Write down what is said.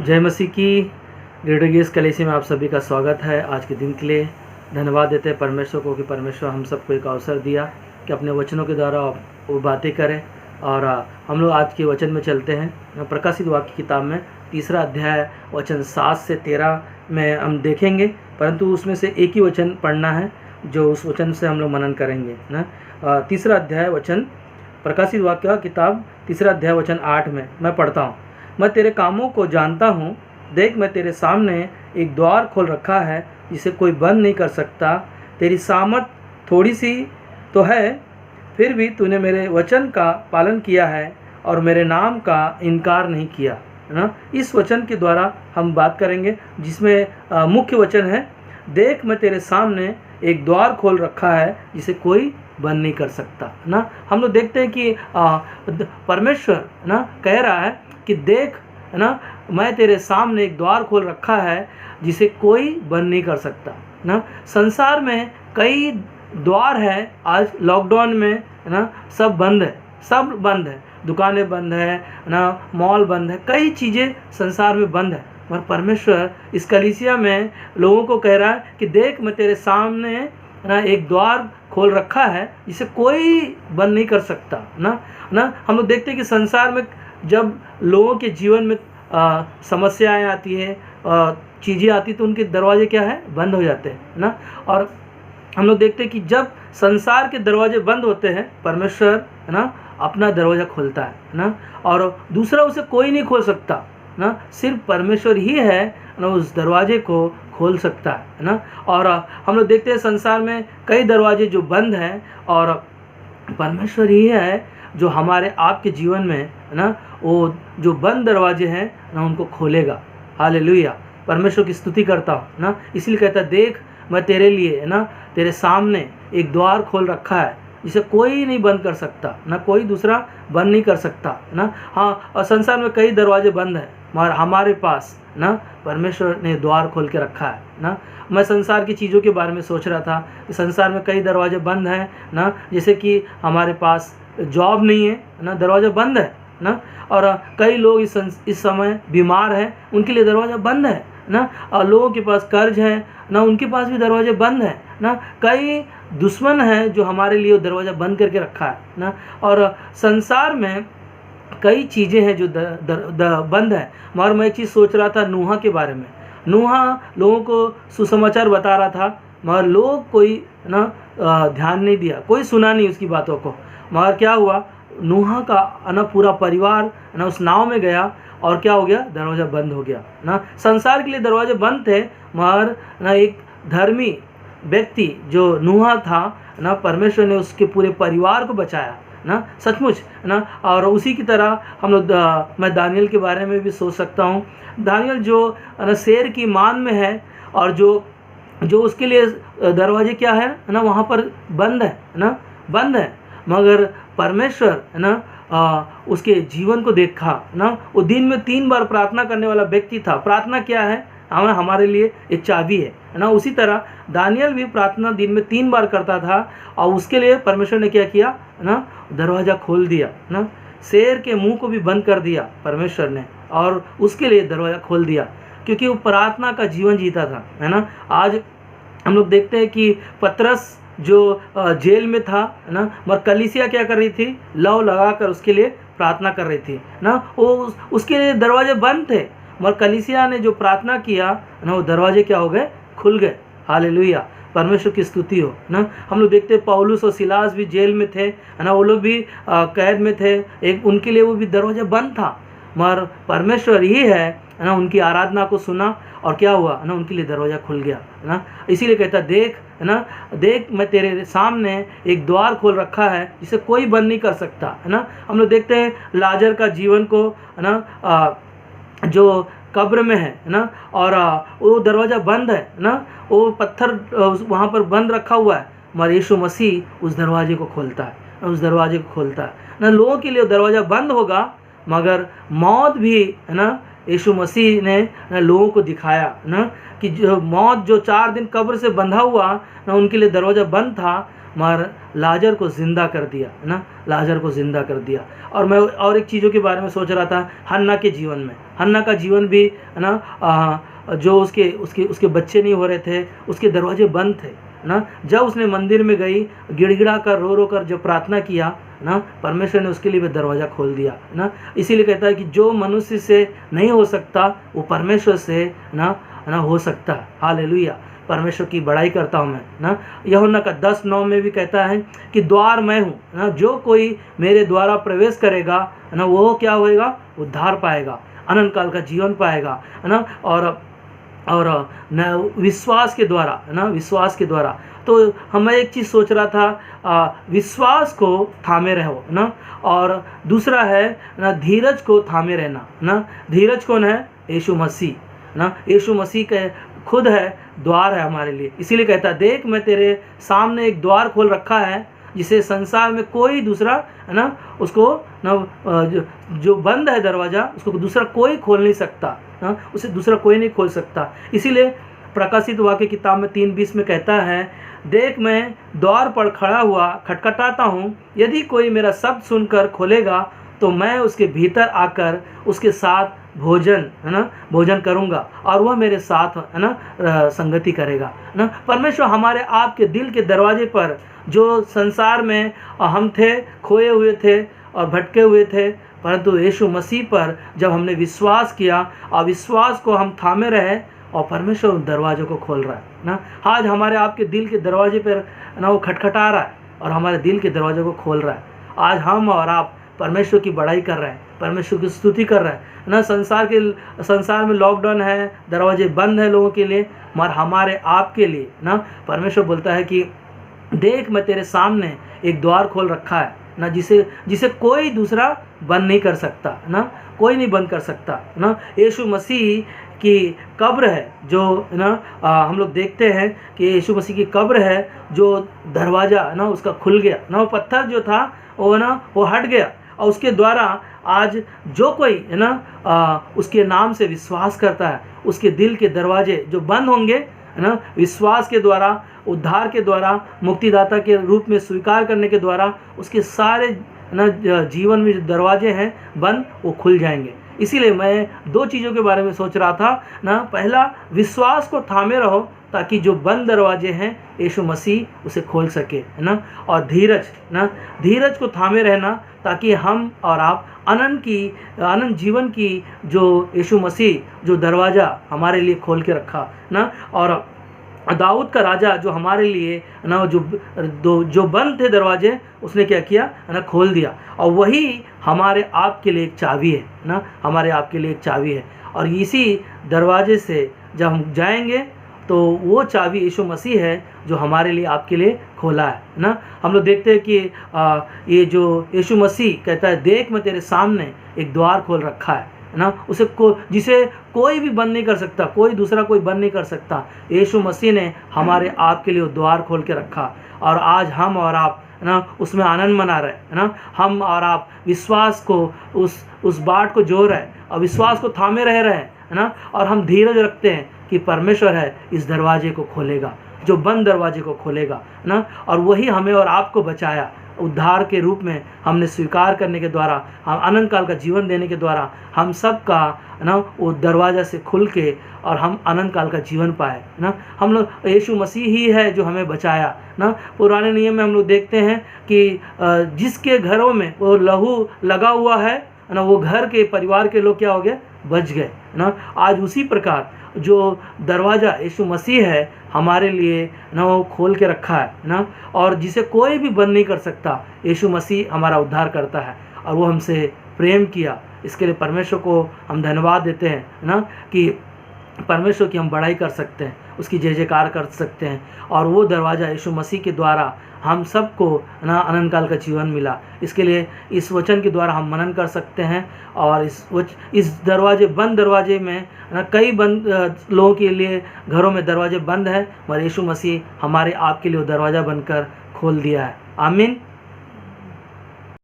जय मसीह की। Radio guess कलीसिया में आप सभी का स्वागत है। आज के दिन के लिए धन्यवाद देते हैं परमेश्वर को कि परमेश्वर हम सबको एक अवसर दिया कि अपने वचनों के द्वारा वो बातें करें। और हम लोग आज के वचन में चलते हैं। प्रकाशित वाक्य किताब में 3 अध्याय वचन 7 से 13 में हम देखेंगे, परंतु उसमें से एक ही वचन पढ़ना है जो उस वचन से हम लोग मनन करेंगे ना। 3 अध्याय वचन प्रकाशित वाक्य किताब 3 अध्याय वचन 8 में मैं पढ़ता हूँ। मैं तेरे कामों को जानता हूँ, देख मैं तेरे सामने एक द्वार खोल रखा है जिसे कोई बंद नहीं कर सकता। तेरी सामर्थ थोड़ी सी तो है, फिर भी तूने मेरे वचन का पालन किया है और मेरे नाम का इनकार नहीं किया, है ना। इस वचन के द्वारा हम बात करेंगे जिसमें मुख्य वचन है, देख मैं तेरे सामने एक द्वार खोल रखा है जिसे कोई बंद नहीं कर सकता, ना। हम लोग देखते हैं कि परमेश्वर ना कह रहा है कि देख, है ना, मैं तेरे सामने एक द्वार खोल रखा है जिसे कोई बंद नहीं कर सकता, ना। संसार में कई द्वार है। आज लॉकडाउन में, है ना, सब बंद है, सब बंद है, दुकानें बंद है ना, मॉल बंद है, कई चीज़ें संसार में बंद है। और परमेश्वर इस कलीसिया में लोगों को कह रहा है कि देख मैं तेरे सामने ना एक द्वार खोल रखा है जिसे कोई बंद नहीं कर सकता, ना। हम लोग देखते हैं कि संसार में जब लोगों के जीवन में समस्याएं आती है, चीज़ें आती तो उनके दरवाजे क्या है, बंद हो जाते हैं, ना। और हम लोग देखते हैं कि जब संसार के दरवाजे बंद होते हैं, परमेश्वर, है ना, अपना दरवाज़ा खोलता है, ना। और दूसरा उसे कोई नहीं खोल सकता, ना। सिर्फ परमेश्वर ही है ना उस दरवाजे को खोल सकता है, ना। और हम लोग देखते हैं संसार में कई दरवाजे जो बंद हैं और परमेश्वर ही है जो हमारे आपके जीवन में, है ना, वो जो बंद दरवाजे हैं ना उनको खोलेगा। हालेलुया, परमेश्वर की स्तुति करता हूँ, ना। इसलिए कहता है देख मैं तेरे लिए, है ना, तेरे सामने एक द्वार खोल रखा है जिसे कोई नहीं बंद कर सकता, ना कोई दूसरा बंद नहीं कर सकता, है ना। हाँ, और संसार में कई दरवाजे बंद हैं मगर हमारे पास, ना, परमेश्वर ने द्वार खोल के रखा है, ना। मैं संसार की चीज़ों के बारे में सोच रहा था कि संसार में कई दरवाजे बंद हैं, ना। जैसे कि हमारे पास जॉब नहीं है, ना, दरवाज़ा बंद है, ना। और कई लोग इस समय बीमार हैं, उनके लिए दरवाज़ा बंद है, ना। और लोगों के पास कर्ज है, ना, उनके पास भी दरवाजे बंद है, ना। कई दुश्मन हैं जो हमारे लिए दरवाज़ा बंद करके रखा है, ना। और संसार में कई चीज़ें हैं जो बंद है। मगर मैं एक चीज़ सोच रहा था नूहा के बारे में। नूहा लोगों को सुसमाचार बता रहा था मगर लोग कोई, ना, ध्यान नहीं दिया, कोई सुना नहीं उसकी बातों को। मगर क्या हुआ, नूहा का ना पूरा परिवार ना उस नाव में गया और क्या हो गया, दरवाज़ा बंद हो गया, ना। संसार के लिए दरवाजे बंद थे मगर ना एक धर्मी व्यक्ति जो नूहा था, ना, परमेश्वर ने उसके पूरे परिवार को बचाया, ना, सचमुच, ना। और उसी की तरह हम लोग मैं दानियल के बारे में भी सोच सकता हूँ। दानियल जो ना शेर की मान में है और जो उसके लिए दरवाजे क्या है ना वहाँ पर बंद है, ना, बंद है। मगर परमेश्वर, है ना, उसके जीवन को देखा, ना। वो दिन में 3 बार प्रार्थना करने वाला व्यक्ति था। प्रार्थना क्या है, हमारे लिए एक चाबी है, ना। उसी तरह दानियल भी प्रार्थना दिन में 3 बार करता था और उसके लिए परमेश्वर ने क्या किया, ना, दरवाज़ा खोल दिया, ना। शेर के मुंह को भी बंद कर दिया परमेश्वर ने और उसके लिए दरवाज़ा खोल दिया क्योंकि वो प्रार्थना का जीवन जीता था, है ना। आज हम लोग देखते हैं कि पतरस जो जेल में था, है ना, मगर कलीसिया क्या कर रही थी, लौ लगाकर उसके लिए प्रार्थना कर रही थी, ना। वो उसके लिए दरवाजे बंद थे मगर कलीसिया ने जो प्रार्थना किया, ना, वो दरवाजे क्या हो गए, खुल गए। हालेलुया, परमेश्वर की स्तुति हो, ना। हम लोग देखते हैं पौलुस और सिलास भी जेल में थे, है ना, वो लोग भी कैद में थे, एक उनके लिए वो भी दरवाजा बंद था मगर परमेश्वर ही है ना, उनकी आराधना को सुना और क्या हुआ, ना, उनके लिए दरवाज़ा खुल गया, है ना। इसीलिए कहता देख, है ना, देख मैं तेरे सामने एक द्वार खोल रखा है जिसे कोई बंद नहीं कर सकता, है ना। हम लोग देखते हैं लाजर का जीवन को, है ना, जो कब्र में है ना, और वो दरवाज़ा बंद है, ना, वो पत्थर वहाँ पर बंद रखा हुआ है मगर यीशु मसीह उस दरवाजे को खोलता है, उस दरवाजे को खोलता है, ना। लोगों के लिए दरवाज़ा बंद होगा मगर मौत भी, है ना, यीशु मसीह ने ना लोगों को दिखाया, ना, कि जो मौत जो 4 दिन कब्र से बंधा हुआ, ना, उनके लिए दरवाज़ा बंद था मगर लाजर को ज़िंदा कर दिया, है ना, लाजर को ज़िंदा कर दिया। और मैं और एक चीज़ों के बारे में सोच रहा था, हन्ना के जीवन में, हन्ना का जीवन भी, है ना, जो उसके उसके उसके बच्चे नहीं हो रहे थे, उसके दरवाजे बंद थे, है ना। जब उसने मंदिर में गई, गिड़गिड़ा कर रो रो कर जब प्रार्थना किया, है ना, परमेश्वर ने उसके लिए भी दरवाज़ा खोल दिया, है ना। इसीलिए कहता है कि जो मनुष्य से नहीं हो सकता वो परमेश्वर से, है ना, हो सकता है। हालेलुया, परमेश्वर की बड़ाई करता हूँ मैं, ना। यूहन्ना का 10:9 में भी कहता है कि द्वार मैं हूँ, ना, जो कोई मेरे द्वारा प्रवेश करेगा, है ना, वो क्या होएगा, उद्धार पाएगा, अनंत काल का जीवन पाएगा, है ना। और न विश्वास के द्वारा, है ना, विश्वास के द्वारा। तो मैं एक चीज़ सोच रहा था, विश्वास को थामे रहो, है ना। और दूसरा है ना, धीरज को थामे रहना, ना। धीरज कौन है, यीशु मसीह, ना। यीशु मसीह के खुद है, द्वार है हमारे लिए। इसीलिए कहता है, देख मैं तेरे सामने एक द्वार खोल रखा है, जिसे संसार में कोई दूसरा, है ना, उसको ना, जो बंद है दरवाज़ा, उसको दूसरा कोई खोल नहीं सकता, ना, उसे दूसरा कोई नहीं खोल सकता। इसीलिए प्रकाशित वाक्य किताब में 3:20 में कहता है, देख मैं द्वार पर खड़ा हुआ खटखटाता हूँ, यदि कोई मेरा शब्द सुनकर खोलेगा तो मैं उसके भीतर आकर उसके साथ भोजन, है ना, भोजन करूँगा और वह मेरे साथ, है ना, संगति करेगा, है ना। परमेश्वर हमारे आपके दिल के दरवाजे पर, जो संसार में हम थे, खोए हुए थे और भटके हुए थे, परंतु यीशु मसीह पर जब हमने विश्वास किया और विश्वास को हम थामे रहे, और परमेश्वर उन दरवाज़ों को खोल रहा है, ना। आज हमारे आपके दिल के दरवाजे पर, ना, वो खटखटा रहा है और हमारे दिल के दरवाज़ों को खोल रहा है। आज हम और आप परमेश्वर की बड़ाई कर रहे हैं, परमेश्वर की स्तुति कर रहे हैं, ना। संसार में लॉकडाउन है, दरवाजे बंद हैं लोगों के लिए, मगर हमारे आपके लिए, ना, परमेश्वर बोलता है कि देख मैं तेरे सामने एक द्वार खोल रखा है, ना, जिसे कोई दूसरा बंद नहीं कर सकता, ना, कोई नहीं बंद कर सकता, ना। यीशु मसीह की कब्र है, जो, ना, हम लोग देखते हैं कि यीशु मसीह की कब्र है, जो दरवाज़ा, ना, उसका खुल गया, ना। वो पत्थर जो था वो, ना, वो हट गया और उसके द्वारा आज जो कोई, है ना, उसके नाम से विश्वास करता है, उसके दिल के दरवाजे जो बंद होंगे, है ना, विश्वास के द्वारा, उद्धार के द्वारा, मुक्तिदाता के रूप में स्वीकार करने के द्वारा, उसके सारे, ना, जीवन में जो दरवाजे हैं बंद, वो खुल जाएंगे। इसीलिए मैं 2 चीज़ों के बारे में सोच रहा था, ना। पहला, विश्वास को थामे रहो ताकि जो बंद दरवाजे हैं यीशु मसीह उसे खोल सके, है ना। और धीरज, ना, धीरज को थामे रहना ताकि हम और आप अनंत जीवन की जो यीशु मसीह जो दरवाज़ा हमारे लिए खोल के रखा, ना। और दाऊद का राजा जो हमारे लिए, ना, जो बंद थे दरवाजे, उसने क्या किया, है ना, खोल दिया। और वही हमारे आपके लिए एक चाबी है, ना, हमारे आपके लिए एक चाबी है। और इसी दरवाजे से जब हम जाएंगे तो वो चाबी यीशु मसीह है जो हमारे लिए आपके लिए खोला है, ना। हम लोग देखते हैं कि ये जो यीशु मसीह कहता है, देख मैं तेरे सामने एक द्वार खोल रखा है, ना। जिसे कोई भी बंद नहीं कर सकता, कोई दूसरा कोई बंद नहीं कर सकता। यीशु मसीह ने हमारे आपके लिए द्वार खोल के रखा और आज हम और आप, ना, उसमें आनंद मना रहे, है ना। हम और आप विश्वास को उस बाट को जोड़ रहे और विश्वास को थामे रह रहे हैं, है ना। और हम धीरज रखते हैं कि परमेश्वर है इस दरवाजे को खोलेगा, जो बंद दरवाजे को खोलेगा, ना। और वही हमें और आपको बचाया, उद्धार के रूप में हमने स्वीकार करने के द्वारा, हम अनंत काल का जीवन देने के द्वारा हम सब का, ना, वो दरवाज़ा से खुल के और हम अनंत काल का जीवन पाए, ना। हम लोग यीशु मसीह ही है जो हमें बचाया, ना। पुराने नियम में हम लोग देखते हैं कि जिसके घरों में वो लहू लगा हुआ है, ना, वो घर के परिवार के लोग क्या हो गए, बच गए, ना। आज उसी प्रकार जो दरवाज़ा यीशु मसीह है हमारे लिए, ना, वो खोल के रखा है, ना। और जिसे कोई भी बंद नहीं कर सकता, यीशु मसीह हमारा उद्धार करता है और वो हमसे प्रेम किया। इसके लिए परमेश्वर को हम धन्यवाद देते हैं, ना, कि परमेश्वर की हम बड़ाई कर सकते हैं, उसकी जय जयकार कर सकते हैं। और वो दरवाज़ा यीशु मसीह के द्वारा हम सबको, ना, अनंत काल का जीवन मिला। इसके लिए इस वचन के द्वारा हम मनन कर सकते हैं। और इस बंद दरवाजे में, ना, कई बंद लोगों के लिए घरों में दरवाजे बंद हैं, मगर यीशु मसीह हमारे आपके लिए वो दरवाज़ा बनकर खोल दिया है। आमीन।